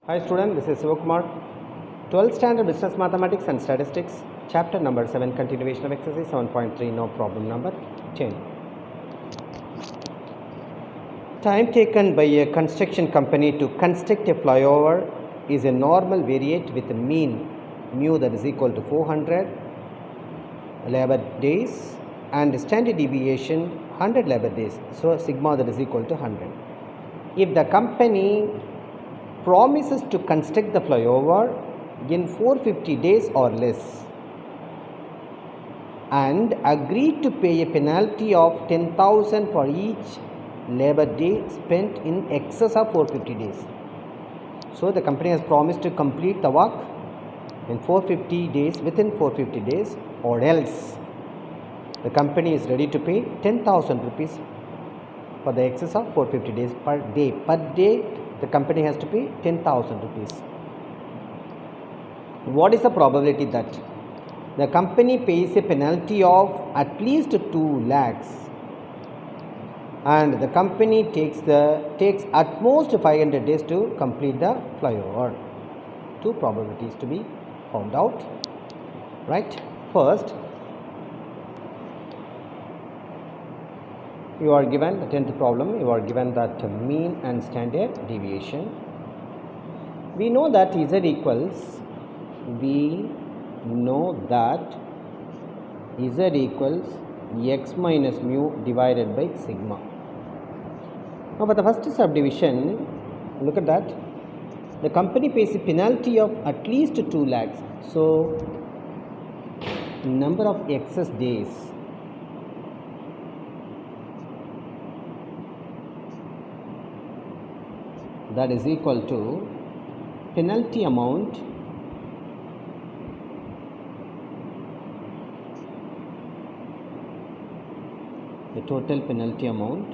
Hi student, this is Sivakumar. 12th standard business mathematics and statistics, chapter number 7, continuation of exercise 7.3, no problem number 10. Time taken by a construction company to construct a flyover is a normal variate with a mean mu that is equal to 400 labor days and standard deviation 100 labor days. So sigma that is equal to 100. If the company promises to construct the flyover in 450 days or less and agreed to pay a penalty of 10,000 for each labor day spent in excess of 450 days. So the company has promised to complete the work in 450 days, within 450 days, or else the company is ready to pay 10,000 rupees for the excess of 450 days per day. Per day the company has to pay 10,000 rupees. What is the probability that the company pays a penalty of at least 2 lakhs and the company takes at most 500 days to complete the flyover? Two probabilities to be found out, right? First, you are given the 10th problem, you are given that mean and standard deviation. We know that z equals x minus mu divided by sigma. Now for the first subdivision, look at that. The company pays a penalty of at least 2 lakhs. So number of excess days that is equal to penalty amount the total penalty amount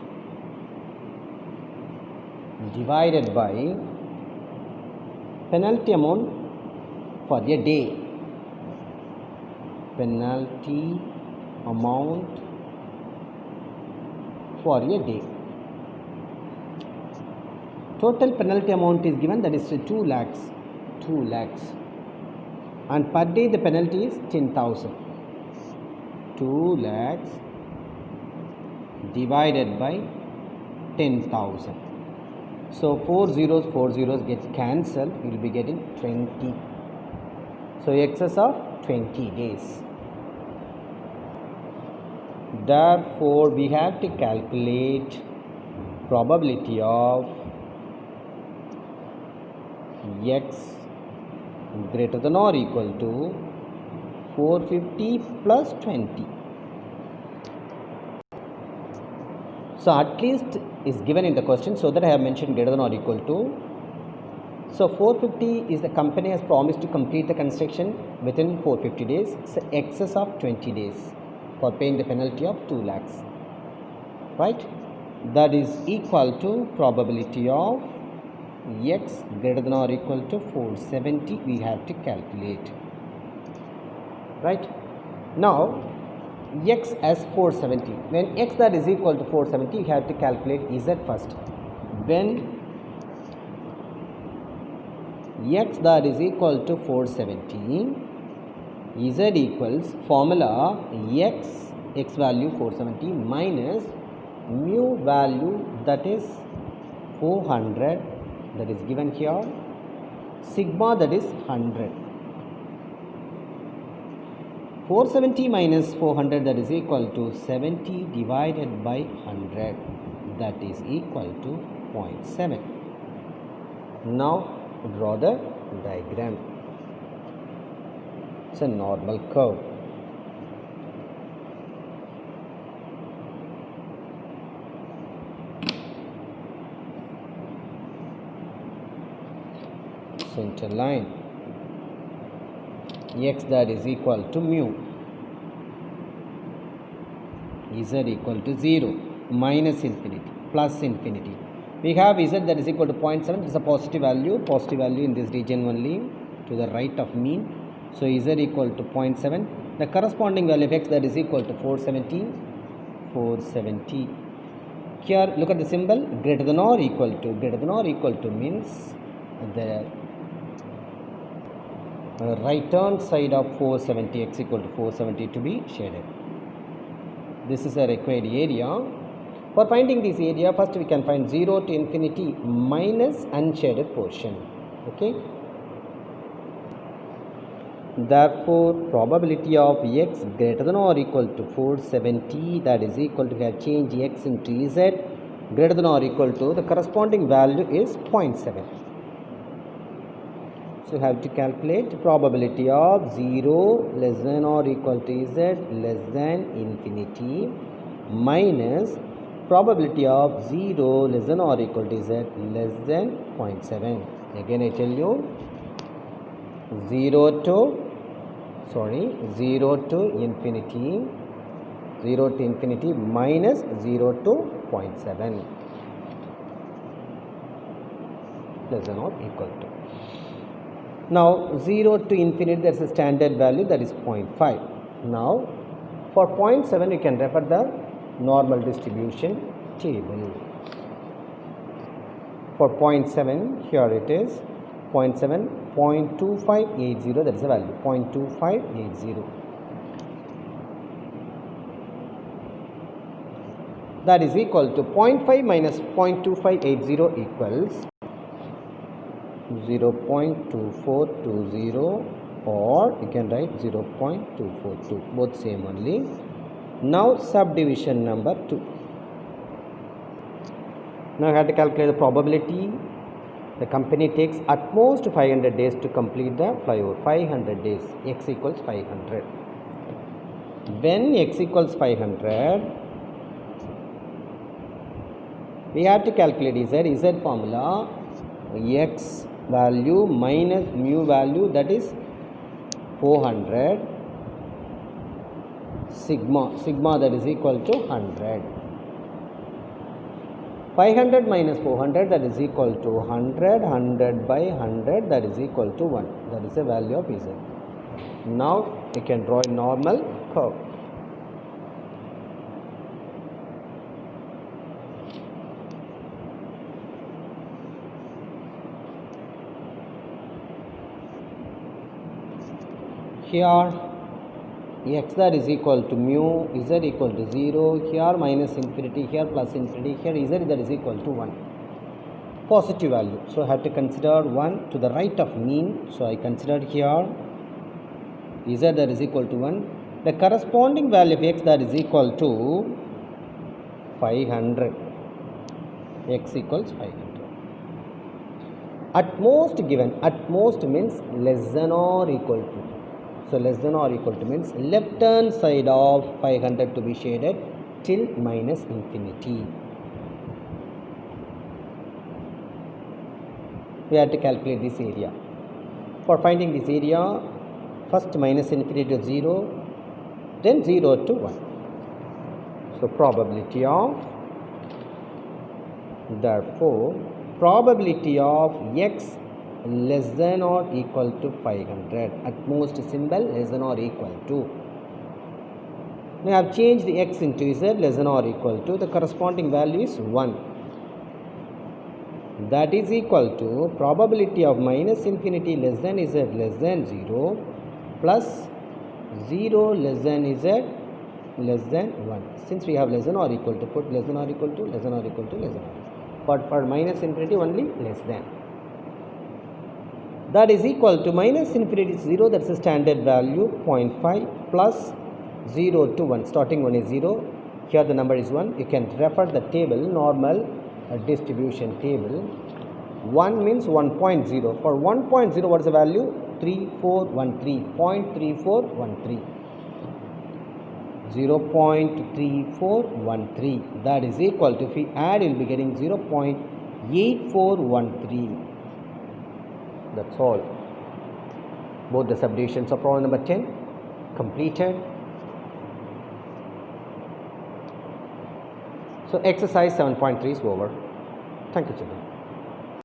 divided by penalty amount for a day. Penalty amount for a day. Total penalty amount is given, that is 2 lakhs. And per day the penalty is 10,000. 2 lakhs divided by 10,000. So 4 zeros get cancelled, you will be getting 20. So excess of 20 days. Therefore we have to calculate probability of x greater than or equal to 450 plus 20. So at least is given in the question, so that I have mentioned greater than or equal to. So 450 is the company has promised to complete the construction within 450 days. So excess of 20 days for paying the penalty of 2 lakhs. Right? That is equal to probability of x greater than or equal to 470 we have to calculate. Right? Now x as 470. When x that is equal to 470, you have to calculate z first. When x that is equal to 470, z equals formula x value 470 minus mu value that is 400 that is given here, sigma that is 100. 470 minus 400 that is equal to 70 divided by 100 that is equal to 0.7. Now draw the diagram. It's a normal curve. Center line. X that is equal to mu, z equal to 0, minus infinity, plus infinity. We have z that is equal to 0.7, it is a positive value in this region only, to the right of mean. So z equal to 0.7. The corresponding value of x that is equal to 470. Here look at the symbol greater than or equal to means the right hand side of 470, x equal to 470 to be shaded. This is a required area. For finding this area, first we can find 0 to infinity minus unshaded portion. Okay. Therefore, probability of x greater than or equal to 470, that is equal to, we have changed x into z, greater than or equal to, the corresponding value is 0.7. So, you have to calculate probability of 0 less than or equal to z less than infinity minus probability of 0 less than or equal to z less than 0.7. Again I tell you, 0 to infinity, 0 to infinity minus 0 to 0.7 less than or equal to. Now 0 to infinity, there is a standard value, that is 0.5. Now for 0.7 you can refer the normal distribution table. For 0.7, here it is 0.7, 0.2580, that is the value, 0.2580. That is equal to 0.5 minus 0.2580 equals 0.2420, or you can write 0.242, both same only. Now subdivision number 2. Now I have to calculate the probability. The company takes at most 500 days to complete the flyover. 500 days, x equals 500. When x equals 500, we have to calculate z formula, x value minus mu value, that is 400, sigma that is equal to 100. 500 minus 400, that is equal to 100, 100 by 100, that is equal to 1. That is the value of z. Now you can draw a normal curve. Here x that is equal to mu, z equal to 0, here minus infinity, here plus infinity, here z that is equal to 1. Positive value. So I have to consider 1 to the right of mean. So I considered here z that is equal to 1. The corresponding value of x that is equal to 500. X equals 500. At most given, at most means less than or equal to. So less than or equal to means left hand side of 500 to be shaded till minus infinity. We have to calculate this area. For finding this area, first minus infinity to 0, then 0 to 1. So probability of, therefore probability of x less than or equal to 500, at most symbol less than or equal to. Now I have changed the x into z less than or equal to, the corresponding value is 1. That is equal to probability of minus infinity less than z less than 0 plus 0 less than z less than 1. Since we have less than or equal to, put less than or equal to, less than or equal to, less than or equal to. But for minus infinity only less than. That is equal to minus infinity is 0, that is the standard value, 0.5 plus 0 to 1. Starting one is 0, here the number is 1. You can refer the table, normal distribution table. 1 means 1.0. For 1.0, what is the value? 3413, 0.3413. 0.3413. That is equal to, if we add, you will be getting 0.8413. That's all. Both the subdivisions of problem number 10 completed. So exercise 7.3 is over. Thank you, children.